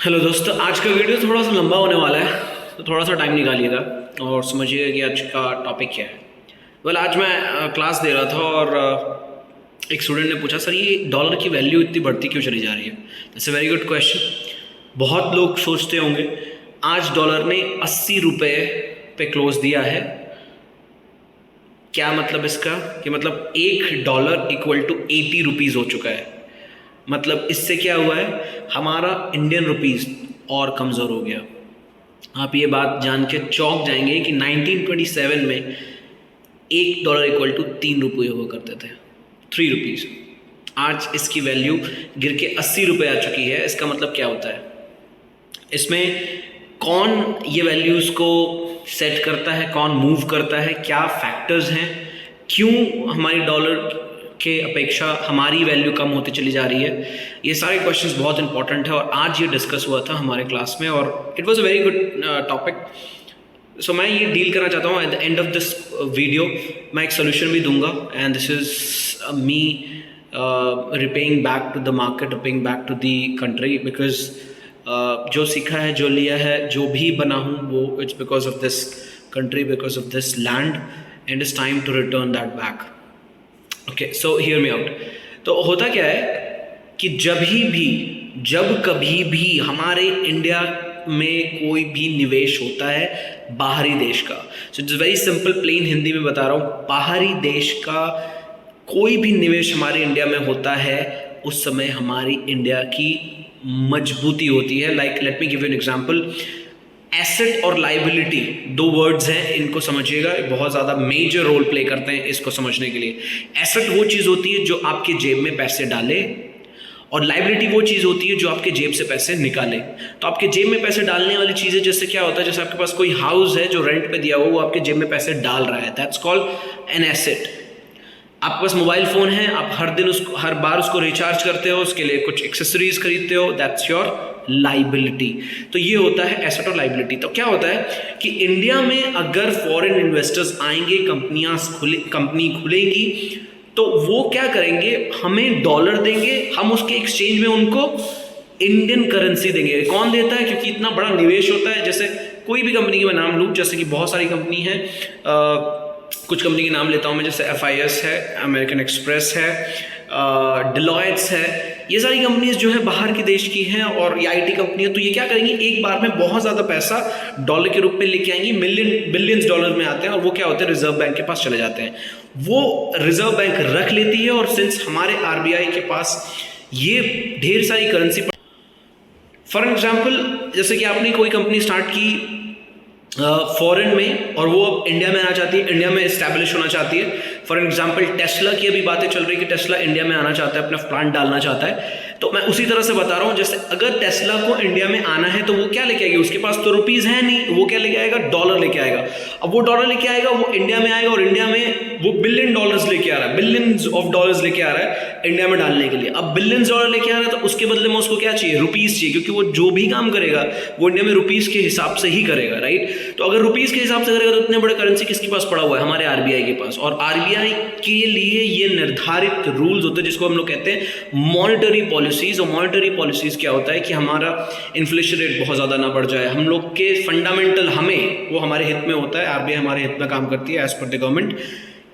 Hello दोस्तों, आज का वीडियो थोड़ा सा लंबा होने वाला है, तो थोड़ा सा टाइम निकालिएगा और समझिएगा कि आज का टॉपिक क्या है। आज मैं क्लास दे रहा था और एक स्टूडेंट ने पूछा, सर ये डॉलर की वैल्यू इतनी बढ़ती क्यों चली जा रही है। That's a very good question. बहुत लोग सोचते होंगे आज डॉलर ने 80 रुपये पे क्लोज दिया है। क्या मतलब इसका कि मतलब $1 इक्वल टू 80 रुपीज़ हो चुका है। मतलब इससे क्या हुआ है, हमारा इंडियन रुपीस और कमज़ोर हो गया। आप ये बात जान के चौंक जाएंगे कि 1927 में $1 इक्वल टू 3 रुपये हुआ करते थे, 3 रुपीज़। आज इसकी वैल्यू गिर के 80 रुपये आ चुकी है। इसका मतलब क्या होता है, इसमें कौन ये वैल्यूज़ को सेट करता है, कौन मूव करता है, क्या फैक्टर्स हैं, क्यों हमारी डॉलर के अपेक्षा हमारी वैल्यू कम होती चली जा रही है। ये सारे क्वेश्चंस बहुत इंपॉर्टेंट है और आज ये डिस्कस हुआ था हमारे क्लास में और it was a very good topic. So मैं ये डील करना चाहता हूँ at the end of this video. मैं एक सोल्यूशन भी दूंगा and this is me repaying back to the market, repaying back to the country, because जो सीखा है, जो लिया है, जो भी बना हूँ वो it's because of this country, because of this land, and it's time to return that back. Okay, so hear me out. तो होता क्या है कि जब कभी भी हमारे इंडिया में कोई भी निवेश होता है बाहरी देश का, so it's very simple, plain Hindi में बता रहा हूँ, बाहरी देश का कोई भी निवेश हमारे इंडिया में होता है उस समय हमारी इंडिया की मजबूती होती है। Like let me give you an example. Asset और लाइबिलिटी दो वर्ड्स हैं, इनको समझिएगा, बहुत ज़्यादा मेजर रोल प्ले करते हैं इसको समझने के लिए। एसेट वो चीज़ होती है जो आपके जेब में पैसे डाले और लाइबिलिटी वो चीज़ होती है जो आपके जेब से पैसे निकाले। तो आपके जेब में पैसे डालने वाली चीज़ें, जैसे क्या होता है, जैसे आपके पास कोई हाउस है जो रेंट पे दिया हुआ, वो आपके जेब में पैसे डाल रहा है, दैट्स कॉल्ड एन एसेट। आपके पास मोबाइल फ़ोन है, आप हर बार उसको रिचार्ज करते हो, उसके लिए कुछ एक्सेसरीज खरीदते हो, दैट्स योर लाइबिलिटी। तो ये होता है एसेट और लाइबिलिटी। तो क्या होता है कि इंडिया में अगर फॉरेन इन्वेस्टर्स आएंगे, कंपनी खुलेगी, तो वो क्या करेंगे, हमें डॉलर देंगे, हम उसके एक्सचेंज में उनको इंडियन करेंसी देंगे। कौन देता है, क्योंकि इतना बड़ा निवेश होता है। जैसे कोई भी कंपनी की मैं नाम लूँ, जैसे कि बहुत सारी कंपनी है, कुछ कंपनी के नाम लेता हूँ मैं, जैसे FIS है, अमेरिकन एक्सप्रेस है, डिलॉयट्स है। ये सारी कंपनीज जो है बाहर के देश की हैं और ये IT कंपनी है। तो ये क्या करेंगी, एक बार में बहुत ज़्यादा पैसा डॉलर के रूप में लेके आएंगी, बिलियंस डॉलर में आते हैं और वो क्या होते हैं, रिजर्व बैंक के पास चले जाते हैं। वो रिजर्व बैंक रख लेती है और सिंस हमारे RBI के पास ये ढेर सारी करेंसी, फॉर एग्जाम्पल जैसे कि आपने कोई कंपनी स्टार्ट की फॉरेन में और वो अब इंडिया में आना चाहती है, इंडिया में इस्टेब्लिश होना चाहती है। फॉर एग्जांपल टेस्ला की अभी बातें चल रही है कि टेस्ला इंडिया में आना चाहता है, अपना प्लांट डालना चाहता है। तो मैं उसी तरह से बता रहा हूँ, जैसे अगर टेस्ला को इंडिया में आना है तो वो क्या लेके आएगी, उसके पास तो रुपीज़ है नहीं, वो क्या लेके आएगा, डॉलर लेके आएगा। अब वो डॉलर लेके आएगा, वो इंडिया में आएगा और इंडिया में वो बिलियन डॉलर्स लेके आ रहा है, बिलियंस ऑफ डॉलर्स लेके आ रहा है इंडिया में डालने के लिए। अब बिलियंस डॉलर लेके आ रहा है तो उसके बदले में उसको क्या चाहिए, रुपीज़ चाहिए, क्योंकि वो जो भी काम करेगा वो इंडिया में रुपीज़ के हिसाब से ही करेगा, राइट। तो अगर रुपीज़ के हिसाब से करेगा तो इतने बड़े करेंसी किसके पास पड़ा हुआ है, हमारे RBI के पास। और RBI के लिए ये निर्धारित रूल्स होते हैं जिसको हम लोग कहते हैं मॉनेटरी पॉलिसीज। और मॉनेटरी पॉलिसीज क्या होता है कि हमारा इन्फ्लेशन रेट बहुत ज़्यादा ना बढ़ जाए, हम लोग के फंडामेंटल, हमें वो हमारे हित में होता है, RBI हमारे हित में काम करती है एज पर द गवर्नमेंट,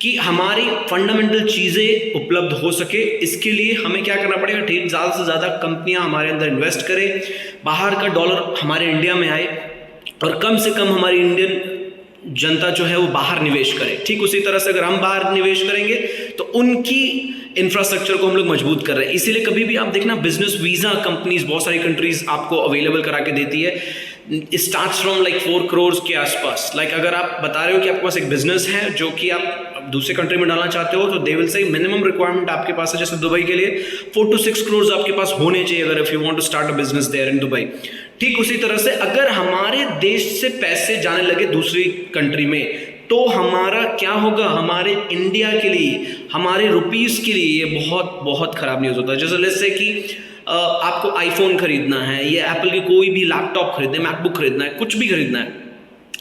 कि हमारी फंडामेंटल चीज़ें उपलब्ध हो सके। इसके लिए हमें क्या करना पड़ेगा, ढेर ज़्यादा से ज़्यादा कंपनियां हमारे अंदर इन्वेस्ट करें, बाहर का डॉलर हमारे इंडिया में आए और कम से कम हमारी इंडियन जनता जो है वो बाहर निवेश करे। ठीक उसी तरह से अगर हम बाहर निवेश करेंगे तो उनकी इंफ्रास्ट्रक्चर को हम लोग मजबूत कर रहे हैं। इसीलिए कभी भी आप देखना, बिजनेस वीज़ा कंपनीज बहुत सारी कंट्रीज आपको अवेलेबल करा के देती है, स्टार्ट्स फ्रॉम लाइक 4 करोड़ के आसपास। लाइक अगर आप बता रहे हो कि आपके पास एक बिजनेस है जो कि आप दूसरे कंट्री में डालना चाहते हो, तो they will say minimum requirement आपके पास है, जैसे दुबई के लिए 4 to 6 करोड़ आपके पास होने चाहिए अगर if you want to start a business there in Dubai. ठीक उसी तरह से अगर हमारे देश से पैसे जाने लगे दूसरी कंट्री में तो हमारा क्या होगा, हमारे इंडिया के लिए, हमारे रुपीस के लिए ये बहुत बहुत खराब न्यूज़ होता है। जैसे लेट्स से कि आपको iPhone खरीदना है या एप्पल की कोई भी लैपटॉप खरीदना है, मैकबुक खरीदना है, कुछ भी खरीदना है,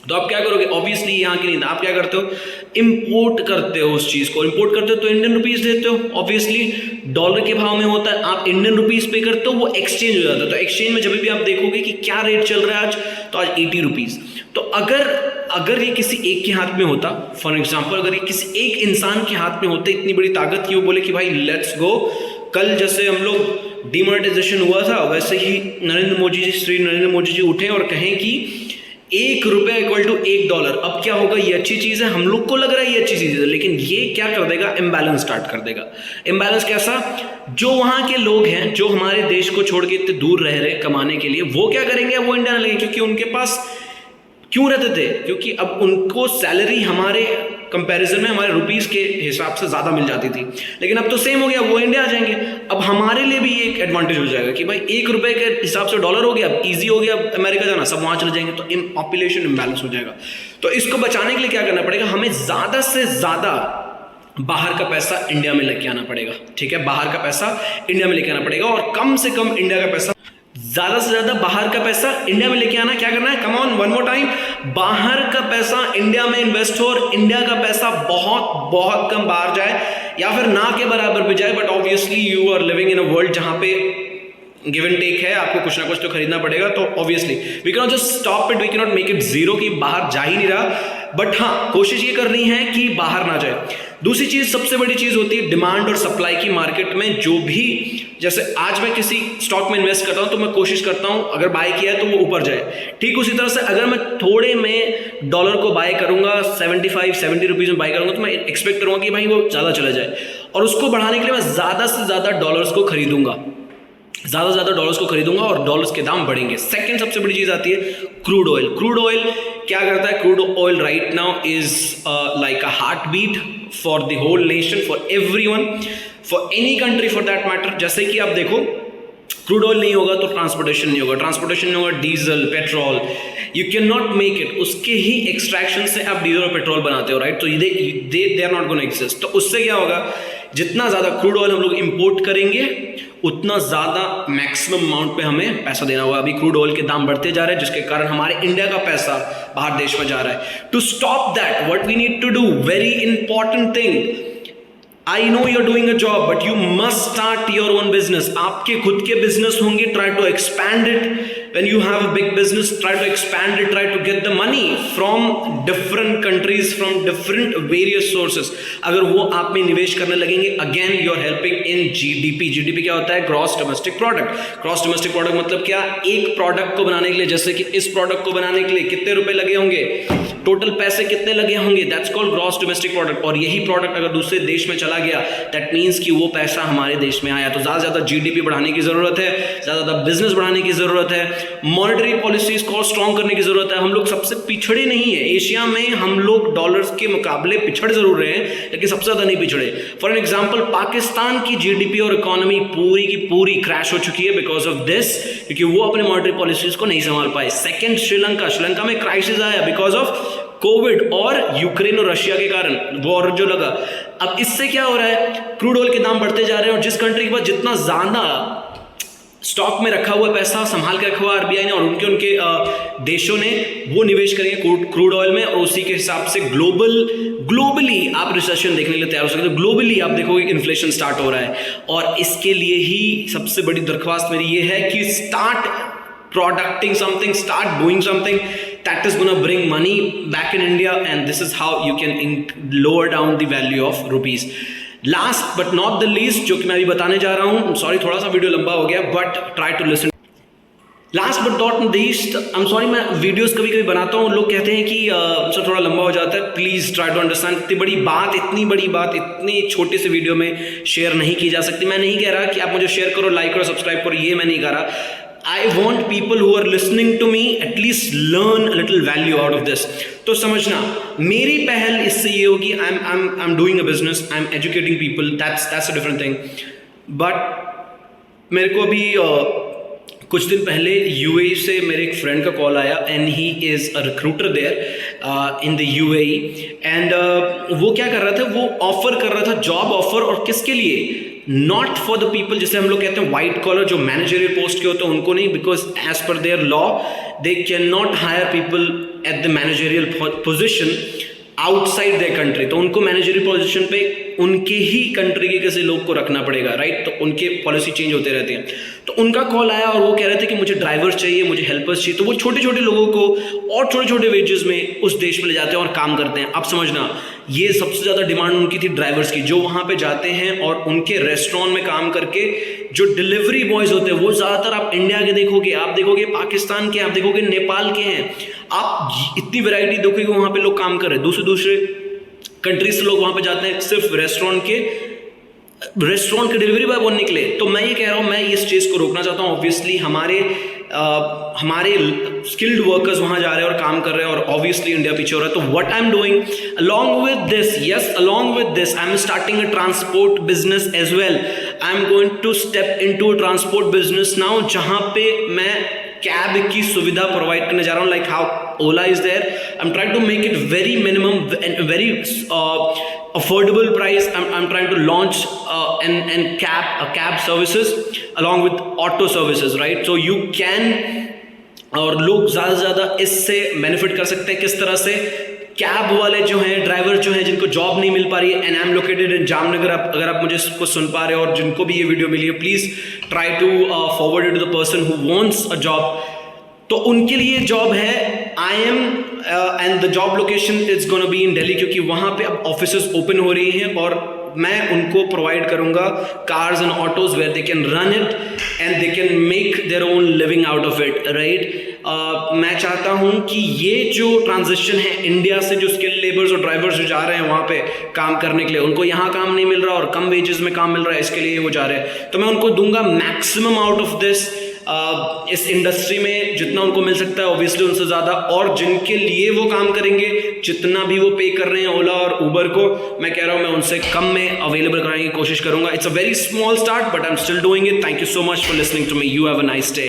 तो आप क्या करोगे, ऑब्वियसली यहाँ की नहीं, आप क्या करते हो, इंपोर्ट करते हो उस चीज़ को, इंपोर्ट करते हो तो इंडियन रुपीस देते हो, ऑब्वियसली डॉलर के भाव में होता है, आप इंडियन रुपीस पे करते हो, वो एक्सचेंज हो जाता है। तो एक्सचेंज में जब भी आप देखोगे कि क्या रेट चल रहा है आज, तो आज 80 रुपीज़। तो अगर ये किसी एक के हाथ में होता, फॉर एग्जाम्पल अगर ये किसी एक इंसान के हाथ में होते, इतनी बड़ी ताकत की, वो बोले कि भाई लेट्स गो, कल जैसे हम लोग डिमोनेटाइजेशन हुआ था वैसे ही श्री नरेंद्र मोदी जी उठे और कहें कि ₹1 इक्वल टू $1। अब क्या होगा, ये अच्छी चीज़ है, हम लोग को लग रहा है ये अच्छी चीज़ है, लेकिन ये क्या कर देगा, इम्बैलेंस स्टार्ट कर देगा। इम्बैलेंस कैसा, जो वहाँ के लोग हैं जो हमारे देश को छोड़ के इतने दूर रह रहे कमाने के लिए, वो क्या करेंगे, वो इंडिया लगेंगे, क्योंकि उनके पास क्यों रहते थे, क्योंकि अब उनको सैलरी हमारे कंपैरिजन में हमारे रुपीस के हिसाब से ज़्यादा मिल जाती थी, लेकिन अब तो सेम हो गया, वो इंडिया आ जाएंगे। अब हमारे लिए भी एक एडवांटेज हो जाएगा कि भाई ₹1 के हिसाब से डॉलर हो गया, अब ईजी हो गया अमेरिका जाना, सब वहाँ चले जाएंगे, तो पॉपुलेशन इम्बैलेंस हो जाएगा। तो इसको बचाने के लिए क्या करना पड़ेगा, हमें ज़्यादा से ज़्यादा बाहर का पैसा इंडिया में लेके आना पड़ेगा, ठीक है, बाहर का पैसा इंडिया में लेके आना पड़ेगा, और कम से कम इंडिया का पैसा, ज्यादा से ज्यादा बाहर का पैसा इंडिया में लेके आना। क्या करना है, come on one more time, बाहर का पैसा इंडिया में इन्वेस्ट हो और इंडिया का पैसा बहुत बहुत कम बाहर जाए, या फिर ना के बराबर भी जाए, but obviously you are living in a world जहां पे गिव एंड टेक है, आपको कुछ ना कुछ तो खरीदना पड़ेगा, तो obviously we can not just stop it, we can not make it zero कि बाहर जा ही नहीं रहा, बट हाँ कोशिश ये करनी है कि बाहर ना जाए। दूसरी चीज, सबसे बड़ी चीज होती है डिमांड और सप्लाई की मार्केट में। जो भी, जैसे आज मैं किसी स्टॉक में इन्वेस्ट करता हूं तो मैं कोशिश करता हूं अगर बाय किया है तो वो ऊपर जाए, ठीक उसी तरह से अगर मैं थोड़े में डॉलर को बाय करूंगा, 70 रुपीज में बाय करूंगा, तो मैं एक्सपेक्ट करूंगा कि भाई वो ज्यादा चला जाए, और उसको बढ़ाने के लिए मैं ज्यादा से ज्यादा डॉलर्स को खरीदूंगा, ज़्यादा से ज़्यादा डॉलर्स को खरीदूंगा और डॉलर्स के दाम बढ़ेंगे। सेकंड सबसे बड़ी चीज़ आती है क्रूड ऑयल। क्रूड ऑयल क्या करता है, crude oil right now is like a heartbeat for the whole nation, for everyone, for any country for that matter. जैसे कि आप देखो, क्रूड ऑयल नहीं होगा तो ट्रांसपोर्टेशन नहीं होगा, ट्रांसपोर्टेशन नहीं होगा, diesel petrol, you can not make it, उसके ही एक्सट्रैक्शन से आप डीजल और पेट्रोल बनाते हो, राइट, तो they are not gonna exist. तो उससे क्या होगा, जितना ज़्यादा क्रूड ऑयल हम लोग इंपोर्ट करेंगे उतना ज़्यादा मैक्सिमम अमाउंट पे हमें पैसा देना होगा। अभी क्रूड ऑयल के दाम बढ़ते जा रहे हैं, जिसके कारण हमारे इंडिया का पैसा बाहर देश में जा रहा है। To stop that, what we need to do, very important thing, I know you are doing a job but you must start your own business. आपके खुद के बिजनेस होंगे, try to expand it. when you have a big business, try to expand it, try to get the money from different countries, from different various sources. अगर वो आप में निवेश करने लगेंगे, again you are helping in GDP. GDP क्या होता है, gross domestic product. Gross domestic product मतलब क्या, एक प्रोडक्ट को बनाने के लिए, जैसे कि इस प्रोडक्ट को बनाने के लिए कितने रुपए लगे होंगे, टोटल पैसे कितने लगे होंगे, that's called gross domestic product. और यही प्रोडक्ट अगर दूसरे देश में चला गया, दैट मीन्स कि वो पैसा हमारे देश में आया। तो ज़्यादा से ज़्यादा GDP बढ़ाने की ज़रूरत है, ज़्यादा ज़्यादा बिजनेस बढ़ाने की ज़रूरत है, मॉनेटरी पॉलिसीज को स्ट्रॉन्ग करने की ज़रूरत है। हम लोग सबसे पिछड़े नहीं है एशिया में, हम लोग डॉलर्स के मुकाबले पिछड़ ज़रूर रहे हैं, लेकिन सबसे ज़्यादा नहीं पिछड़े। फॉर एन एग्जाम्पल, पाकिस्तान की GDP और इकोनॉमी पूरी की पूरी क्रैश हो चुकी है बिकॉज ऑफ दिस, क्योंकि वो अपने मॉनेटरी पॉलिसीज को नहीं संभाल पाए। सेकेंड, श्रीलंका में क्राइसिस आया बिकॉज ऑफ कोविड और यूक्रेन और रशिया के कारण वॉर जो लगा। अब इससे क्या हो रहा है, क्रूड ऑयल के दाम बढ़ते जा रहे हैं, और जिस कंट्री के पास जितना ज्यादा स्टॉक में रखा हुआ पैसा संभाल के रखा हुआ RBI ने और उनके देशों ने, वो निवेश करेंगे क्रूड ऑयल में, और उसी के हिसाब से ग्लोबली आप रिसेशन देखने के लिए तैयार हो सकते हो। ग्लोबली आप देखोगे इन्फ्लेशन स्टार्ट हो रहा है, और इसके लिए ही सबसे बड़ी दरख्वास्त मेरी ये है कि start producting something, start doing something that is going to bring money back in India, and this is how you can lower down the value of rupees. Last but not the least, जो कि मैं अभी बताने जा रहा हूँ, sorry थोड़ा सा वीडियो लंबा हो गया, but try to listen. Last but not least, I am sorry, मैं वीडियोस कभी कभी बनाता हूँ, लोग कहते हैं कि सर थोड़ा लंबा हो जाता है, प्लीज़ ट्राई टू अंडरस्टैंड। इतनी बड़ी बात इतनी छोटी सी वीडियो में शेयर नहीं की जा सकती। मैं नहीं कह रहा कि आप मुझे शेयर करो, लाइक करो, सब्सक्राइब करो, ये मैं नहीं कह रहा। I want people who are listening to me at least learn a little value out of this. तो समझना, मेरी पहल इससे ये होगी, I'm doing a business, I'm educating people, that's a different thing. But मेरे को अभी कुछ दिन पहले यूएई से मेरे एक फ्रेंड का कॉल आया and he is a recruiter there in the UAE and वो क्या कर रहा था, वो ऑफर कर रहा था जॉब ऑफर, और किसके लिए, नॉट फॉर द पीपल जिसे हम लोग कहते हैं वाइट कॉलर, जो मैनेजरियल पोस्ट के होते हैं उनको नहीं, because as per their law they can not hire people at the managerial position outside their country. तो उनको मैनेजरियल पोजीशन पे उनके ही कंट्री के किसी लोग को रखना पड़ेगा, राइट। तो उनके पॉलिसी चेंज होते रहते हैं। तो उनका कॉल आया और वो कह रहे थे कि मुझे ड्राइवर्स चाहिए, मुझे हेल्पर्स चाहिए। तो वो छोटे छोटे लोगों को और छोटे छोटे वेजेस में उस देश में ले जाते हैं और काम करते हैं। अब समझना, ये सबसे ज़्यादा डिमांड उनकी थी ड्राइवर्स की, जो वहाँ पे जाते हैं और उनके रेस्टोरेंट में काम करके जो डिलीवरी बॉयज़ होते हैं वो ज़्यादातर आप इंडिया के देखोगे, आप देखोगे पाकिस्तान के, आप देखोगे नेपाल के हैं। आप इतनी वैरायटी देखोगे वहाँ पे लोग काम कर रहे हैं, दूसरे दूसरे कंट्री से लोग वहाँ पे जाते हैं सिर्फ रेस्टोरेंट के डिलीवरी बॉय बनने के लिए। तो मैं ये कह रहा हूँ, मैं इस चीज़ को रोकना चाहता हूँ। ऑब्वियसली हमारे स्किल्ड वर्कर्स वहाँ जा रहे हैं और काम कर रहे हैं, और ऑब्वियसली इंडिया पीछे हो रहा है। तो what I am doing along with this I am starting a transport business as well. I am going to step into a transport business now, जहाँ पे मैं कैब की सुविधा प्रोवाइड करने जा रहा हूँ, like how Ola is there. I am trying to make it very minimum and very affordable price. I'm trying to launch cab services along with auto services, right? So you can, और लोग ज़्यादा से ज़्यादा इससे बेनिफिट कर सकते हैं। किस तरह से, कैब वाले जो हैं, ड्राइवर जो हैं, जिनको जॉब नहीं मिल पा रही है, and I am located in Jamnagar, अगर आप मुझे को सुन पा रहे हो और जिनको भी ये वीडियो मिली है, please try to forward it to the person who wants a job. तो उनके लिए जॉब है। I am and the job location is gonna be in Delhi, क्योंकि वहाँ पे अब ऑफिसेज ओपन हो रही हैं और मैं उनको प्रोवाइड करूँगा cars and autos where they can run it and they can make their own living out of it, right. मैं चाहता हूँ कि ये जो ट्रांजिशन है इंडिया से, जो स्किल लेबर्स और ड्राइवर्स जो जा रहे हैं वहाँ पे काम करने के लिए, उनको यहाँ काम नहीं मिल रहा और कम वेजेस में काम मिल रहा है, इसके लिए वो जा रहे हैं। तो मैं उनको दूंगा मैक्सिमम आउट ऑफ दिस, इस इंडस्ट्री में जितना उनको मिल सकता है, ऑब्वियसली उनसे ज़्यादा। और जिनके लिए वो काम करेंगे, जितना भी वो पे कर रहे हैं ओला और उबर को, मैं कह रहा हूँ मैं उनसे कम में अवेलेबल कराने की कोशिश करूँगा। It's a very small start but I am still doing it. Thank you so much for listening to me. You have a nice day.